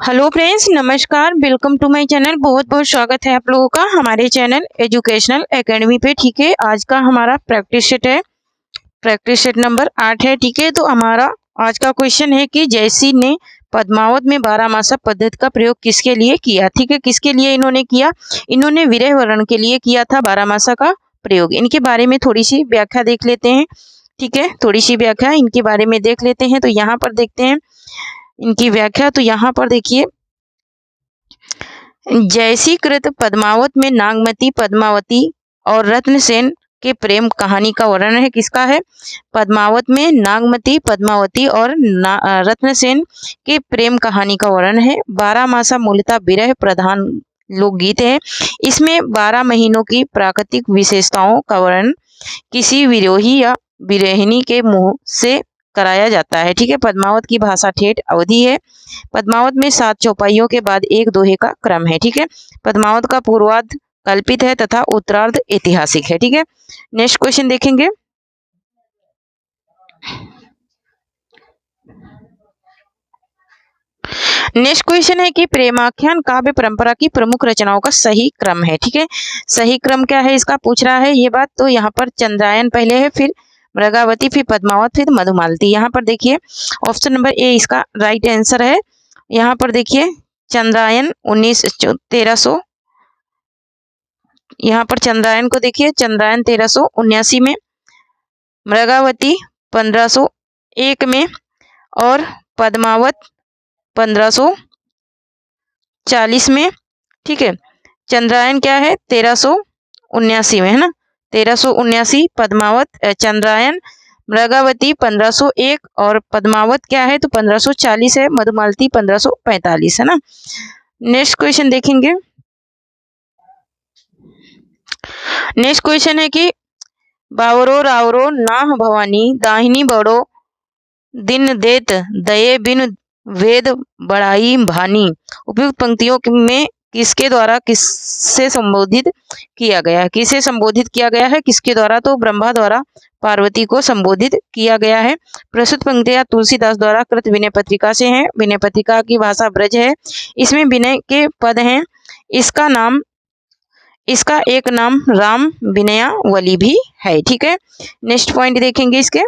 Hello friends, नमस्कार। Welcome to my channel. बहुत बहुत स्वागत है आप लोगों का हमारे चैनल एजुकेशनल एकेडमी पे। ठीक है, आज का हमारा प्रैक्टिस सेट है, प्रैक्टिस सेट नंबर 8 है। ठीक है, तो हमारा आज का क्वेश्चन है कि जयसी ने पद्मावत में बारहमासा पद्धति का प्रयोग किसके लिए किया। ठीक है, किसके लिए इन्होंने किया? इन्होंने विरह वर्ण के लिए किया था बारहमासा का प्रयोग। इनके बारे में थोड़ी सी व्याख्या देख लेते हैं। ठीक है, थोड़ी सी व्याख्या इनके बारे में देख लेते हैं। तो यहाँ पर देखते हैं इनकी व्याख्या। तो यहाँ पर देखिए, जयसी कृत पद्मावत में नागमती, पद्मावती और रत्नसेन के प्रेम कहानी का वर्णन है। किसका है? पद्मावत में नागमती, पद्मावती और रत्नसेन के प्रेम कहानी का वर्णन है। बारहमासा मूलतः विरह प्रधान लोकगीत है। इसमें 12 महीनों की प्राकृतिक विशेषताओं का वर्णन किसी विरोही या विरहिणी के मुंह से कराया जाता है। ठीक है, पद्मावत की भाषा ठेठ अवधि है। पद्मावत में 7 चौपाइयों के बाद एक दोहे का क्रम है। ठीक है, पद्मावत का पूर्वार्ध कल्पित है तथा उत्तरार्ध ऐतिहासिक है। ठीक है, नेक्स्ट क्वेश्चन देखेंगे। नेक्स्ट क्वेश्चन है कि प्रेमाख्यान काव्य परंपरा की प्रमुख रचनाओं का सही क्रम है। ठीक है, सही क्रम क्या है इसका पूछ रहा है ये बात। तो यहाँ पर चंद्रायन पहले है, फिर मृगावती, फिर पद्मावत, फिर मधुमालती। यहाँ पर देखिए ऑप्शन नंबर ए इसका राइट आंसर है। यहाँ पर देखिए चंद्रायन 1300, यहाँ पर चंद्रायन को देखिए, चंद्रायन 1379 में, मृगावती 1501 में और पद्मावत 1540 में। ठीक है, चंद्रायन क्या है 1379 में, है ना, 1379 पद्मावत, चंद्रायन, मृगावती 1501 और पद्मावत क्या है तो 1540 है, मधुमालती 1545 है ना। नेक्स्ट क्वेश्चन देखेंगे। नेक्स्ट क्वेश्चन है कि बावरो रावरो नाह भवानी दाहिनी बड़ो दिन देत दये बिन वेद बढ़ाई भानी। उपयुक्त पंक्तियों में किसके द्वारा किससे संबोधित किया गया है? किसे संबोधित किया गया है? किसके द्वारा? तो ब्रह्मा द्वारा पार्वती को संबोधित किया गया है। प्रस्तुत पंक्तियां तुलसीदास द्वारा कृत विनय पत्रिका से हैं। विनय पत्रिका की भाषा ब्रज है। इसमें विनय के पद हैं। इसका एक नाम राम विनयावली भी है। ठीक है, नेक्स्ट पॉइंट देखेंगे इसके।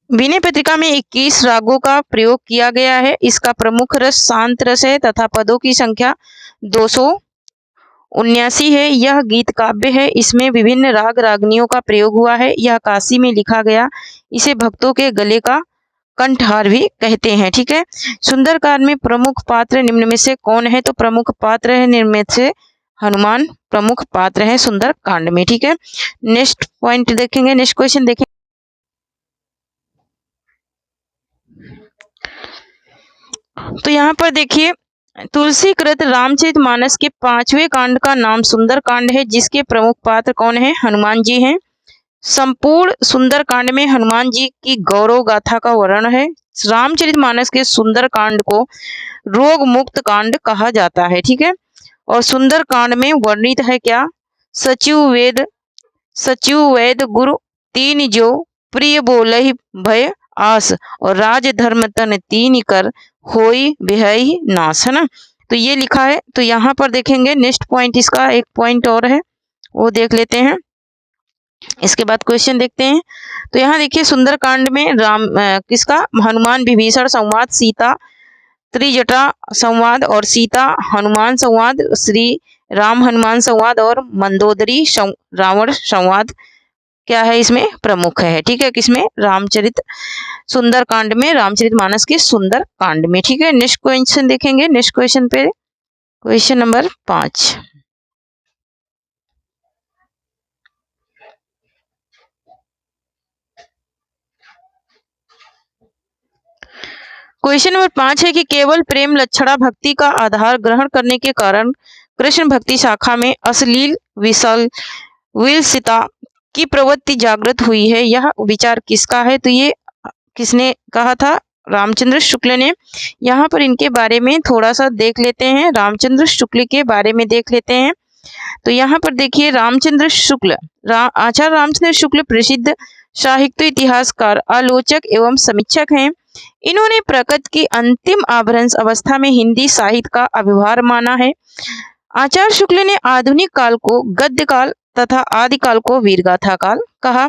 विनय पत्रिका में 21 रागों का प्रयोग किया गया है। इसका प्रमुख रस शांत रस है तथा पदों की संख्या 279 है। यह गीत काव्य है। इसमें विभिन्न राग रागनियों का प्रयोग हुआ है। यह काशी में लिखा गया। इसे भक्तों के गले का कंठहार भी कहते हैं। ठीक है, सुंदरकांड में प्रमुख पात्र निम्न में से कौन है? तो प्रमुख पात्र है निम्न में से हनुमान प्रमुख पात्र है सुंदरकांड में। ठीक है, नेक्स्ट पॉइंट देखेंगे, नेक्स्ट क्वेश्चन देखेंगे। तो यहाँ पर देखिए तुलसी कृत रामचरितमानस के 5वें कांड का नाम सुंदर कांड है, जिसके प्रमुख पात्र कौन है? हनुमान जी हैं। संपूर्ण सुंदर कांड में हनुमान जी की गौरव गाथा का वर्णन है। रामचरितमानस के सुंदर कांड को रोग मुक्त कांड कहा जाता है। ठीक है, और सुंदर कांड में वर्णित है क्या? सचिव वेद गुरु तीन जो प्रिय बोलहि भय आस और राज धर्म तन तीन कर होई बिहई नाश, है ना। तो ये लिखा है। तो यहाँ पर देखेंगे नेक्स्ट पॉइंट, इसका एक पॉइंट और है वो देख लेते हैं। इसके बाद क्वेश्चन देखते हैं। तो यहाँ देखिए सुंदरकांड में किसका? हनुमान विभीषण संवाद, सीता त्रिजटा संवाद और सीता हनुमान संवाद, श्री राम हनुमान संवाद और मंदोदरी रावण संवाद क्या है इसमें प्रमुख है। ठीक है, किसमें? रामचरित सुंदर कांड में, रामचरितमानस के सुंदर कांड में। ठीक है, नेक्स्ट क्वेश्चन देखेंगे। नेक्स्ट क्वेश्चन पे क्वेश्चन नंबर 5। क्वेश्चन नंबर 5 है कि केवल प्रेम लक्षणा भक्ति का आधार ग्रहण करने के कारण कृष्ण भक्ति शाखा में अश्लील विलसिता की प्रवृत्ति जागृत हुई है। यह विचार किसका है? तो ये किसने कहा था? रामचंद्र शुक्ल ने। यहाँ पर इनके बारे में थोड़ा सा देख लेते हैं। रामचंद्र शुक्ल के बारे में देख लेते हैं। तो यहाँ पर देखिए रामचंद्र शुक्ल, आचार्य रामचंद्र शुक्ल प्रसिद्ध साहित्य इतिहासकार, आलोचक एवं समीक्षक हैं। इन्होंने प्रकृत की अंतिम आभ्रंश अवस्था में हिंदी साहित्य का अभिभार माना है। आचार्य शुक्ल ने आधुनिक काल को गद्य काल तथा आदिकाल को वीरगाथा काल कहा।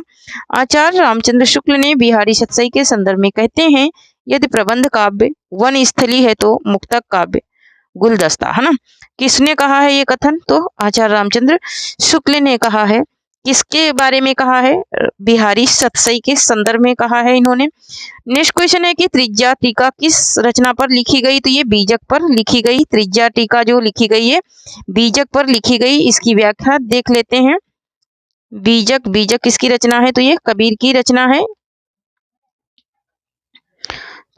आचार्य रामचंद्र शुक्ल ने बिहारी सतसई के संदर्भ में कहते हैं, यदि प्रबंध काव्य वन स्थली है तो मुक्तक काव्य गुलदस्ता, है ना। किसने कहा है ये कथन? तो आचार्य रामचंद्र शुक्ल ने कहा है। किसके बारे में कहा है? बिहारी सतसई के संदर्भ में कहा है इन्होंने। नेक्स्ट क्वेश्चन है कि त्रिज्या टीका किस रचना पर लिखी गई? तो ये बीजक पर लिखी गई। त्रिज्या टीका जो लिखी गई है बीजक पर लिखी गई। इसकी व्याख्या देख लेते हैं। बीजक किसकी रचना है? तो ये कबीर की रचना है।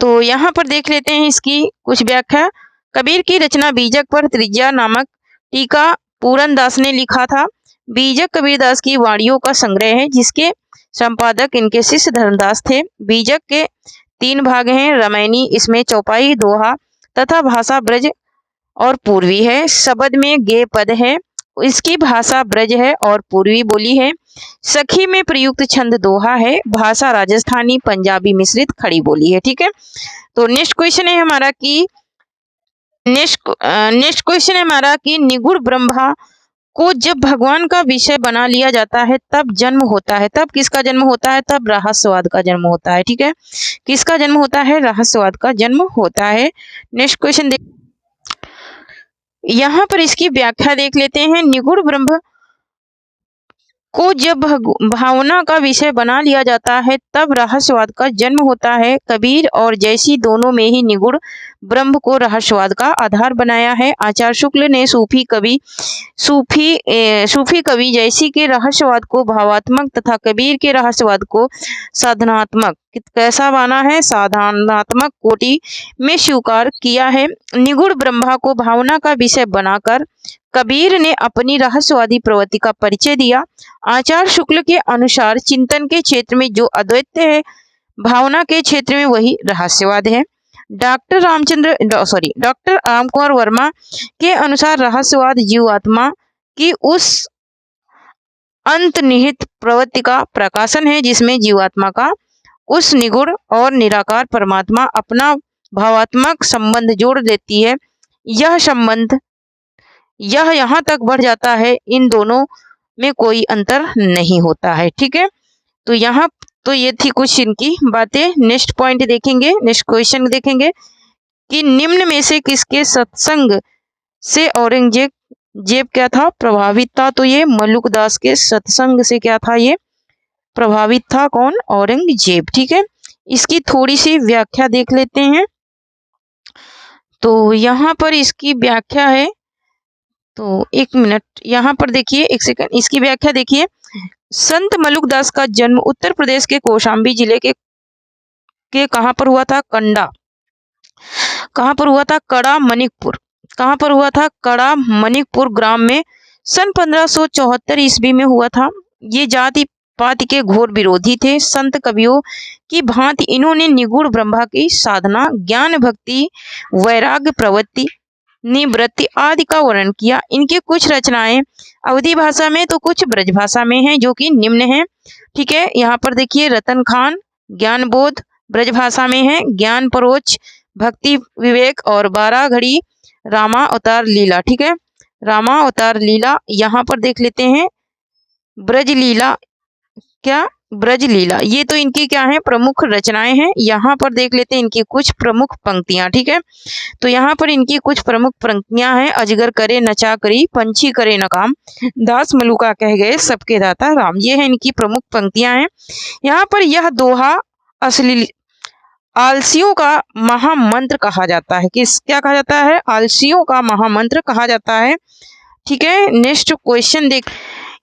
तो यहाँ पर देख लेते हैं इसकी कुछ व्याख्या। कबीर की रचना बीजक पर त्रिज्या नामक टीका पूरन दास ने लिखा था। बीजक कबीरदास की वाणियों का संग्रह है, जिसके संपादक इनके शिष्य धर्मदास थे। बीजक के 3 भाग हैं। रामायणी, इसमें चौपाई, दोहा तथा भाषा ब्रज और पूर्वी है। शब्द में गे पद है, इसकी भाषा ब्रज है और पूर्वी बोली है। सखी में प्रयुक्त छंद दोहा है। भाषा राजस्थानी पंजाबी मिश्रित खड़ी बोली है। ठीक है, तो नेक्स्ट क्वेश्चन है हमारा कि नेक्स्ट क्वेश्चन है हमारा कि निगुण ब्रह्मा को जब भगवान का विषय बना लिया जाता है तब जन्म होता है। तब किसका जन्म होता है? तब रहस्यवाद का जन्म होता है। ठीक है, किसका जन्म होता है? रहस्यवाद का जन्म होता है। नेक्स्ट क्वेश्चन देख, यहाँ पर इसकी व्याख्या देख लेते हैं। निगुण ब्रह्म को जब भावना का विषय बना लिया जाता है तब रहस्यवाद का जन्म होता है। कबीर और जैसी दोनों में ही निगुण ब्रह्म को रहस्यवाद का आधार बनाया है। आचार्य शुक्ल ने सूफी कवि जैसी के रहस्यवाद को भावात्मक तथा कबीर के रहस्यवाद को साधनात्मक, कैसा माना है? साधनात्मक कोटि में स्वीकार किया है। निगुण ब्रह्मा को भावना का विषय बनाकर कबीर ने अपनी रहस्यवादी प्रवृत्ति का परिचय दिया। आचार्य शुक्ल के अनुसार चिंतन के क्षेत्र में जो अद्वैत है, भावना के क्षेत्र में वही रहस्यवाद है। डॉक्टर रामकुमार वर्मा के अनुसार रहस्यवाद जीवात्मा की उस अंतर्निहित प्रवृत्ति का प्रकाशन है जिसमें जीवात्मा का उस निगुण और निराकार परमात्मा अपना भावात्मक संबंध जोड़ देती है। यह संबंध यहाँ तक बढ़ जाता है, इन दोनों में कोई अंतर नहीं होता है। ठीक है, तो यहाँ तो ये थी कुछ इनकी बातें। नेक्स्ट पॉइंट देखेंगे, नेक्स्ट क्वेश्चन कि निम्न में से किसके सत्संग से औरंगजेब क्या था? प्रभावित था। तो ये मलुकदास के सत्संग से क्या था? ये प्रभावित था। कौन? औरंगजेब। ठीक है, इसकी थोड़ी सी व्याख्या देख लेते हैं। तो यहाँ पर इसकी व्याख्या है, तो 1 मिनट यहाँ पर देखिए, 1 सेकंड, इसकी व्याख्या देखिए। संत मलुकदास का जन्म उत्तर प्रदेश के कौशाम्बी जिले के कहाँ पर हुआ था? कंडा। कहाँ पर हुआ था? कड़ा मणिकपुर। कहाँ पर हुआ था? कड़ा मणिकपुर ग्राम में सन 1574 ईस्वी में हुआ था। ये जाति पाति के घोर विरोधी थे। संत कवियों की भांति इन्होंने निगुण ब्रह्मा की साधना, ज्ञान, भक्ति, वैराग्य, प्रवृत्ति, निवृत्ति आदि का वर्णन किया। इनकी कुछ रचनाएं अवधी भाषा में तो कुछ ब्रज भाषा में हैं, जो कि निम्न हैं। ठीक है, यहाँ पर देखिए, रतन खान ज्ञान बोध ब्रज भाषा में है, ज्ञान परोच भक्ति विवेक और 12 घड़ी रामा अवतार लीला। ठीक है, रामा अवतार लीला। यहाँ पर देख लेते हैं ब्रज लीला। क्या? ब्रज लीला। ये तो इनकी क्या है? प्रमुख रचनाएं हैं। यहाँ पर देख लेते हैं इनकी कुछ प्रमुख पंक्तियां। ठीक है, तो यहाँ पर इनकी कुछ प्रमुख पंक्तियां हैं। अजगर करे नचा करी, पंछी करे न काम, दास मलुका कह गए सबके दाता राम। ये है इनकी प्रमुख पंक्तियां हैं। यहाँ पर यह दोहा असली आलसियों का महामंत्र कहा जाता है। क्या कहा जाता है? आलसियों का महामंत्र कहा जाता है। ठीक है, नेक्स्ट क्वेश्चन देख।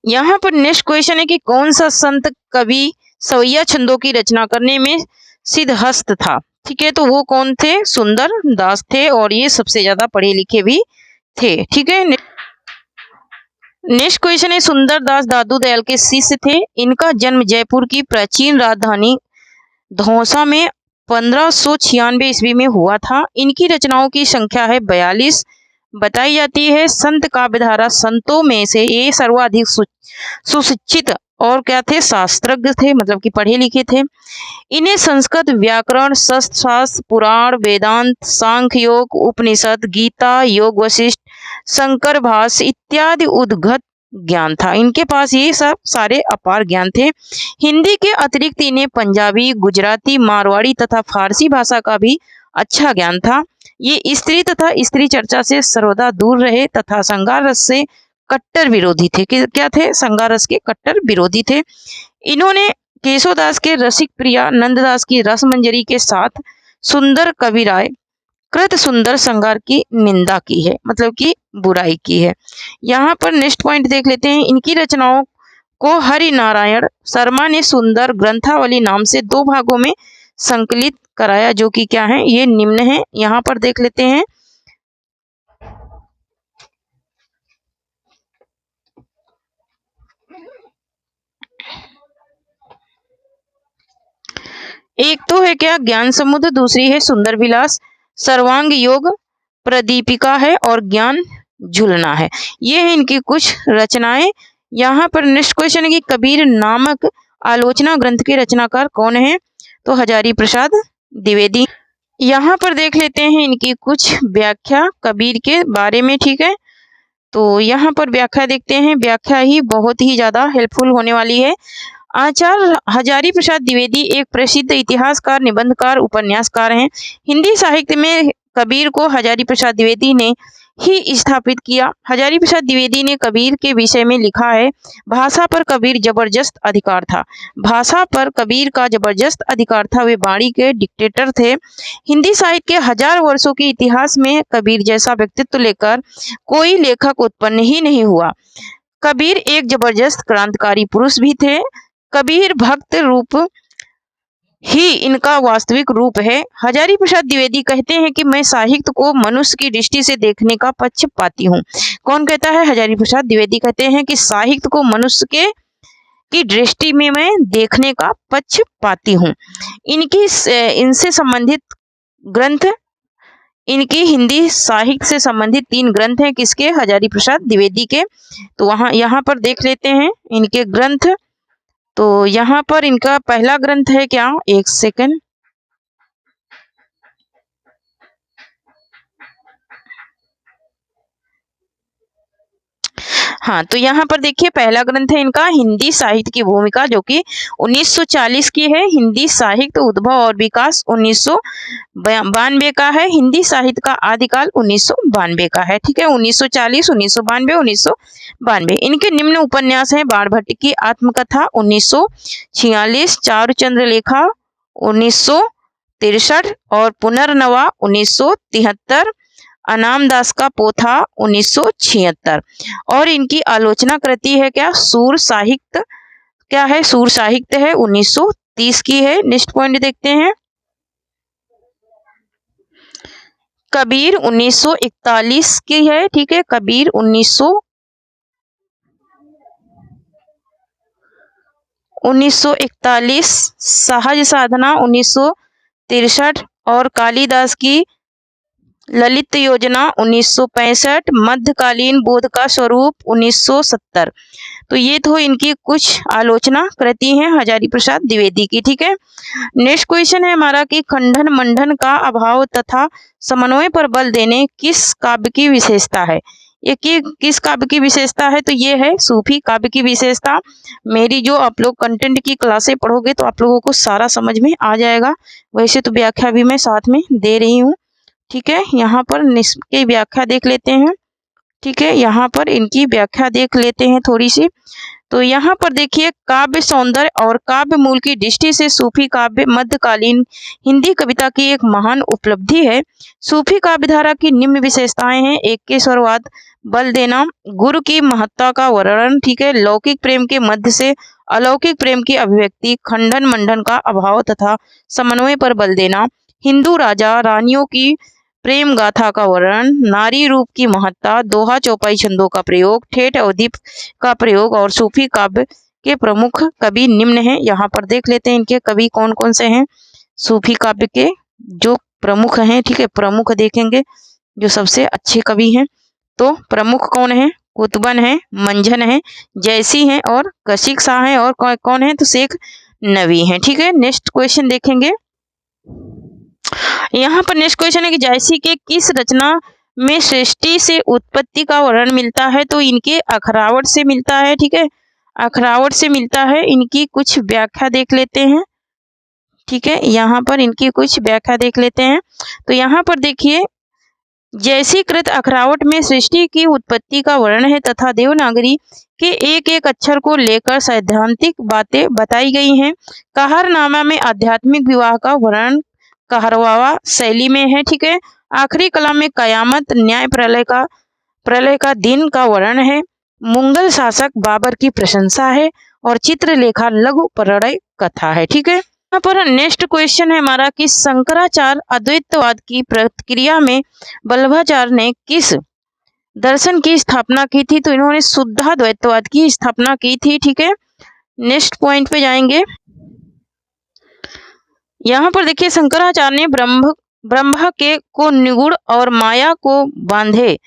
यहाँ पर नेक्स्ट क्वेश्चन है कि कौन सा संत कवि सवैया छंदों की रचना करने में सिद्धहस्त था? ठीक है, तो वो कौन थे? सुंदर दास थे, और ये सबसे ज्यादा पढ़े लिखे भी थे। ठीक है, नेक्स्ट क्वेश्चन है सुंदर दास दादू दयाल के शिष्य थे। इनका जन्म जयपुर की प्राचीन राजधानी धौसा में 1596 ईस्वी में हुआ था। इनकी रचनाओं की संख्या है 42। बताई जाती है। संत काव्यधारा संतों में से ये सर्वाधिक सुशिक्षित और क्या थे, शास्त्रज्ञ थे, मतलब कि पढ़े लिखे थे। इन्हें संस्कृत व्याकरण, शास्त्र, पुराण, वेदांत, सांख्य योग, उपनिषद, गीता, योग वशिष्ठ, शंकर भाष्य इत्यादि उद्गत ज्ञान था। इनके पास ये सब सारे अपार ज्ञान थे। हिंदी के अतिरिक्त इन्हें पंजाबी, गुजराती, मारवाड़ी तथा फारसी भाषा का भी अच्छा ज्ञान था। ये स्त्री तथा स्त्री चर्चा से सर्वदा दूर रहे तथा श्रृंगार रस से कट्टर विरोधी थे। क्या थे? श्रृंगार रस के कट्टर विरोधी थे। इन्होंने केशवदास के रसिक प्रिया, नंददास की रसमंजरी के साथ सुंदर कविराय कृत सुंदर श्रृंगार की निंदा की है, मतलब कि बुराई की है। यहाँ पर नेक्स्ट पॉइंट देख लेते हैं। इनकी रचनाओं को हरि नारायण शर्मा ने सुंदर ग्रंथावली नाम से 2 भागों में संकलित कराया, जो कि क्या है, ये निम्न है। यहाँ पर देख लेते हैं। एक तो है क्या, ज्ञान समुद्र, दूसरी है सुंदर विलास, सर्वांग योग प्रदीपिका है और ज्ञान झूलना है। ये है इनकी कुछ रचनाएं। यहाँ पर नेक्स्ट क्वेश्चन है कि कबीर नामक आलोचना ग्रंथ के रचनाकार कौन है? तो हजारी प्रसाद द्विवेदी। यहाँ पर देख लेते हैं इनकी कुछ व्याख्या कबीर के बारे में, ठीक है। तो यहाँ पर व्याख्या देखते हैं। व्याख्या ही बहुत ही ज्यादा हेल्पफुल होने वाली है। आचार्य हजारी प्रसाद द्विवेदी एक प्रसिद्ध इतिहासकार, निबंधकार, उपन्यासकार हैं। हिंदी साहित्य में कबीर को हजारी प्रसाद द्विवेदी ने ही स्थापित किया। हजारी प्रसाद द्विवेदी ने कबीर के विषय में लिखा है, भाषा पर कबीर जबरदस्त अधिकार था। भाषा पर कबीर का जबरदस्त अधिकार था। वे वाणी के डिक्टेटर थे। हिंदी साहित्य के 1000 वर्षों के इतिहास में कबीर जैसा व्यक्तित्व लेकर कोई लेखक उत्पन्न ही नहीं हुआ। कबीर एक जबरदस्त क्रांतिकारी पुरुष भी थे। कबीर भक्त रूप ही इनका वास्तविक रूप है। हजारी प्रसाद द्विवेदी कहते हैं कि मैं साहित्य को मनुष्य की दृष्टि से देखने का पक्षपाती हूँ। कौन कहता है? हजारी प्रसाद द्विवेदी कहते हैं कि साहित्य को मनुष्य की दृष्टि में मैं देखने का पक्षपाती हूँ। इनसे संबंधित ग्रंथ, इनकी हिंदी साहित्य से संबंधित 3 ग्रंथ हैं। किसके? हजारी प्रसाद द्विवेदी के। तो यहाँ पर देख लेते हैं इनके ग्रंथ। तो यहाँ पर इनका पहला ग्रंथ है क्या, एक सेकंड, हाँ, तो यहाँ पर देखिए पहला ग्रंथ है इनका हिंदी साहित्य की भूमिका, जो कि 1940 की है। हिंदी साहित्य उद्भव और विकास 1992 का है। हिंदी साहित्य का आदिकाल 1992 का है, ठीक है। 1940, 1992, 1992। इनके निम्न उपन्यास हैं, बाणभट्ट की आत्मकथा 1946, चारुचंद्र लेखा 1963 और पुनर्नवा 1973, अनामदास का पोथा 1976। और इनकी आलोचना कृति है क्या, सूर साहित्य। क्या है? सूर साहित्य है, 1930 की है। नेक्स्ट पॉइंट देखते हैं। कबीर 1941 की है, ठीक है। कबीर 1941, सहज साधना 1963 और कालिदास की ललित योजना 1965, मध्यकालीन बोध का स्वरूप 1970। तो ये तो इनकी कुछ आलोचना कृति हैं हजारी प्रसाद द्विवेदी की, ठीक है। नेक्स्ट क्वेश्चन है हमारा कि खंडन मंडन का अभाव तथा समन्वय पर बल देने किस काव्य की विशेषता है? ये किस काव्य की विशेषता है? तो ये है सूफी काव्य की विशेषता। मेरी जो आप लोग कंटेंट की क्लासें पढ़ोगे तो आप लोगों को सारा समझ में आ जाएगा। वैसे तो व्याख्या भी मैं साथ में दे रही हूँ, ठीक है। यहाँ पर की व्याख्या देख लेते हैं, ठीक है। यहाँ पर इनकी व्याख्या देख लेते हैं थोड़ी सी। तो यहाँ पर देखिए, काव्य सौंदर्य और काव्य मूल की दृष्टि से सूफी काव्य मध्यकालीन हिंदी कविता की एक महान उपलब्धि है। सूफी काव्य धारा की निम्न विशेषताएं हैं। एकेश्वरवाद, बल देना, गुरु की महत्ता का वर्णन, ठीक है। लौकिक प्रेम के मध्य से अलौकिक प्रेम की अभिव्यक्ति, खंडन मंडन का अभाव तथा समन्वय पर बल देना, हिंदू राजा रानियों की प्रेम गाथा का वर्णन, नारी रूप की महत्ता, दोहा चौपाई छंदों का प्रयोग, ठेठ अवधि का प्रयोग और सूफी काव्य के प्रमुख कवि निम्न हैं। यहाँ पर देख लेते हैं इनके कवि कौन कौन से हैं। सूफी काव्य के जो प्रमुख हैं, ठीक है, प्रमुख देखेंगे जो सबसे अच्छे कवि हैं। तो प्रमुख कौन है? कुतुबन है, मंझन है, जैसी है और कशिक शाह है, और कौन है? तो शेख नबी है। ठीक है, नेक्स्ट क्वेश्चन देखेंगे। यहाँ पर नेक्स्ट क्वेश्चन है कि जैसी के किस रचना में सृष्टि से उत्पत्ति का वर्णन मिलता है? तो इनके अखरावट से मिलता है। ठीक है, अखरावट से मिलता है। इनकी कुछ व्याख्या देख लेते हैं। ठीक है, यहाँ पर इनकी कुछ व्याख्या देख लेते हैं। तो यहाँ पर देखिए, जैसी कृत अखरावट में सृष्टि की उत्पत्ति का वर्णन है तथा देवनागरी के एक एक अक्षर को लेकर सैद्धांतिक बातें बताई गई हैं। कहरनामा में आध्यात्मिक विवाह का वर्णन कहरवावा शैली में है। ठीक है, आखिरी कलाम में कयामत न्याय प्रलय का दिन का वर्णन है। मुगल शासक बाबर की प्रशंसा है और चित्रलेखा लघु प्रणय कथा है। ठीक है, यहाँ पर नेक्स्ट क्वेश्चन है हमारा कि शंकराचार्य अद्वैतवाद की प्रक्रिया में वल्लभाचार्य ने किस दर्शन की स्थापना की थी? तो इन्होंने शुद्धाद्वैतवाद की स्थापना की थी। ठीक है, नेक्स्ट पॉइंट पे जाएंगे। यहाँ पर देखिए, शंकराचार्य ने ब्रह्म के को निगुण और माया को बांधे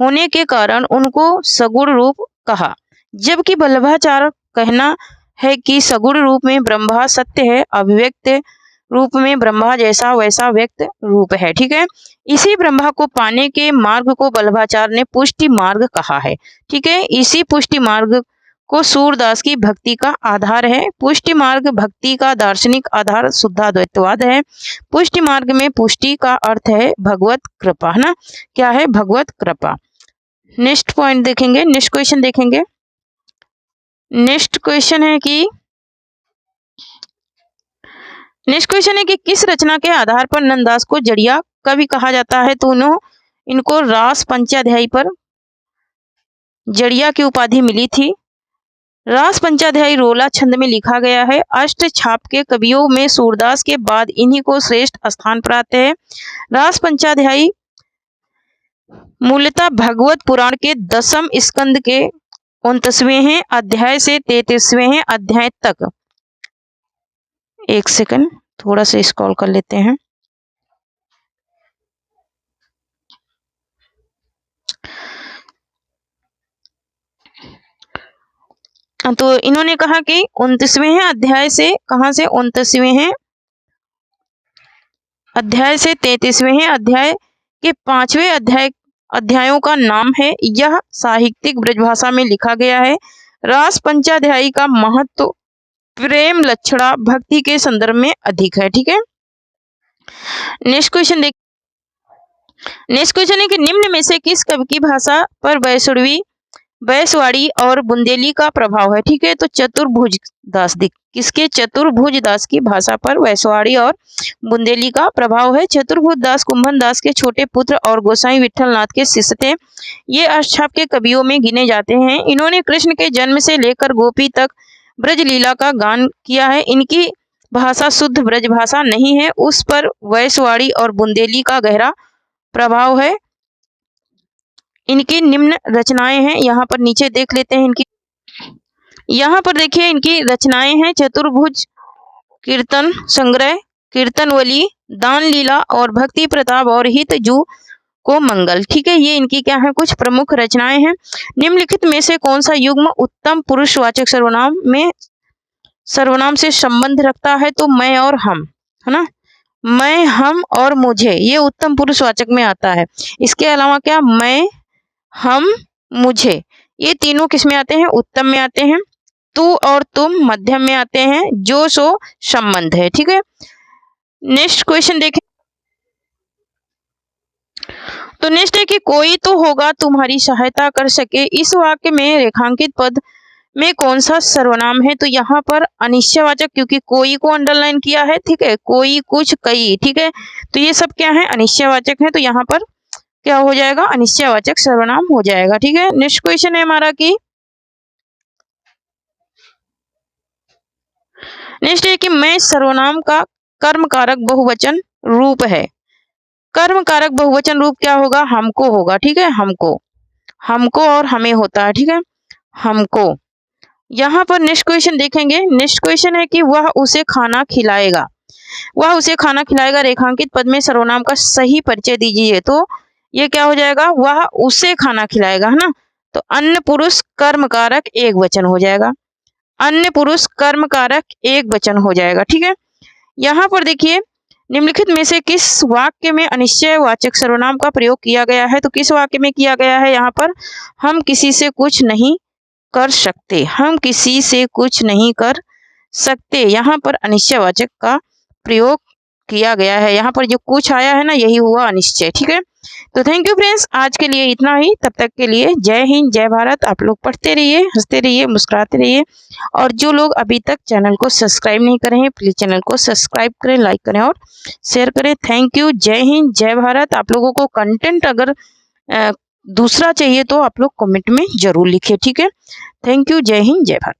होने के कारण उनको सगुण रूप कहा, जबकि वल्लभाचार्य कहना है कि सगुण रूप में ब्रह्मा सत्य है, अभिव्यक्त रूप में ब्रह्मा जैसा वैसा व्यक्त रूप है। ठीक है, इसी ब्रह्मा को पाने के मार्ग को वल्लभाचार्य ने पुष्टि मार्ग कहा है। ठीक है, इसी पुष्टि मार्ग को सूरदास की भक्ति का आधार है। पुष्टि मार्ग भक्ति का दार्शनिक आधार शुद्धाद्वैतवाद है। पुष्टि मार्ग में पुष्टि का अर्थ है भगवत कृपा, है ना? क्या है? भगवत कृपा। नेक्स्ट पॉइंट देखेंगे, नेक्स्ट क्वेश्चन देखेंगे। नेक्स्ट क्वेश्चन है कि किस रचना के आधार पर नंददास को जड़िया कवि कहा जाता है? तो इनको रास पंचाध्यायी पर जड़िया की उपाधि मिली थी। रास पंचाध्यायी रोला छंद में लिखा गया है। अष्ट छाप के कवियों में सूरदास के बाद इन्हीं को श्रेष्ठ स्थान प्राप्त है। रास पंचाध्यायी मूलतः भगवत पुराण के 10वें स्कंद के 29वें अध्याय से 33वें अध्याय तक, एक सेकंड थोड़ा सा स्क्रॉल कर लेते हैं। तो इन्होंने कहा कि 29वें अध्याय से, कहां से? 29वें अध्याय से 33वें अध्याय के 5वें अध्यायों का नाम है। यह साहित्यिक ब्रजभाषा में लिखा गया है। रास पंचाध्यायी का महत्व प्रेम लक्षणा भक्ति के संदर्भ में अधिक है। ठीक है, नेक्स्ट क्वेश्चन है कि निम्न में से किस कवि की भाषा पर बैसवाड़ी और बुंदेली का प्रभाव है? ठीक है, तो चतुर्भुज दास किसके? चतुर्भुज दास की भाषा पर बैसवाड़ी और बुंदेली का प्रभाव है। चतुर्भुज दास कुंभन दास के छोटे पुत्र और गोसाई विठल नाथ के शिष्य थे। ये अष्टछाप के कवियों में गिने जाते हैं। इन्होंने कृष्ण के जन्म से लेकर गोपी तक ब्रज लीला का गान किया है। इनकी भाषा शुद्ध ब्रज भाषा नहीं है, उस पर बैसवाड़ी और बुंदेली का गहरा प्रभाव है। इनकी निम्न रचनाएं हैं, यहाँ पर नीचे देख लेते हैं इनकी। यहाँ पर देखिए इनकी रचनाएं हैं। चतुर्भुज कीर्तन संग्रह, कीर्तनवली, दान लीला और भक्ति प्रताप और हित जू को मंगल। ठीक है, ये इनकी क्या है? कुछ प्रमुख रचनाएं हैं। निम्नलिखित में से कौन सा युग्म उत्तम पुरुषवाचक सर्वनाम से संबंध रखता है? तो मैं और हम, है ना? मैं, हम और मुझे, ये उत्तम पुरुषवाचक में आता है। इसके अलावा क्या? मैं, हम, मुझे, ये तीनों किस में आते हैं? उत्तम में आते हैं। तू और तुम मध्यम में आते हैं। जो सो संबंध है। ठीक है, नेक्स्ट क्वेश्चन देखें। तो नेक्स्ट है कि कोई तो होगा तुम्हारी सहायता कर सके। इस वाक्य में रेखांकित पद में कौन सा सर्वनाम है? तो यहाँ पर अनिश्चयवाचक, क्योंकि कोई को अंडरलाइन किया है। ठीक है, कोई, कुछ, कई। ठीक है, तो ये सब क्या है? अनिश्चयवाचक है। तो यहाँ पर क्या हो जाएगा? अनिश्चयवाचक सर्वनाम हो जाएगा। ठीक है, नेक्स्ट क्वेश्चन है हमारा कि नेक्स्ट है कि मैं सर्वनाम का कर्म कारक बहुवचन रूप है। कर्म कारक बहुवचन रूप क्या होगा? हमको होगा। ठीक है, हमको और हमें होता है। ठीक है, हमको। यहाँ पर नेक्स्ट क्वेश्चन देखेंगे। नेक्स्ट क्वेश्चन है कि वह उसे खाना खिलाएगा। वह उसे खाना खिलाएगा रेखांकित पद में सर्वनाम का सही परिचय दीजिए। तो ये क्या हो जाएगा, वह उसे खाना खिलाएगा, है ना। तो अन्य पुरुष कर्म कारक एक वचन हो जाएगा, अन्य पुरुष कर्म कारक एक वचन हो जाएगा, ठीक है। यहाँ पर देखिए निम्नलिखित में से किस वाक्य में अनिश्चयवाचक सर्वनाम का प्रयोग किया गया है। तो किस वाक्य में किया गया है, यहाँ पर हम किसी से कुछ नहीं कर सकते, हम किसी से कुछ नहीं कर सकते, यहाँ पर अनिश्चयवाचक का प्रयोग किया गया है। यहाँ पर जो कुछ आया है ना, यही हुआ अनिश्चय, ठीक है। तो थैंक यू फ्रेंड्स, आज के लिए इतना ही। तब तक के लिए जय हिंद, जय भारत। आप लोग पढ़ते रहिए, हंसते रहिए, मुस्कुराते रहिए। और जो लोग अभी तक चैनल को सब्सक्राइब नहीं करे हैं, प्लीज चैनल को सब्सक्राइब करें, लाइक करें और शेयर करें। थैंक यू, जय हिंद, जय भारत। आप लोगों को कंटेंट अगर दूसरा चाहिए तो आप लोग कमेंट में जरूर लिखिए, ठीक है। थैंक यू, जय हिंद, जय भारत।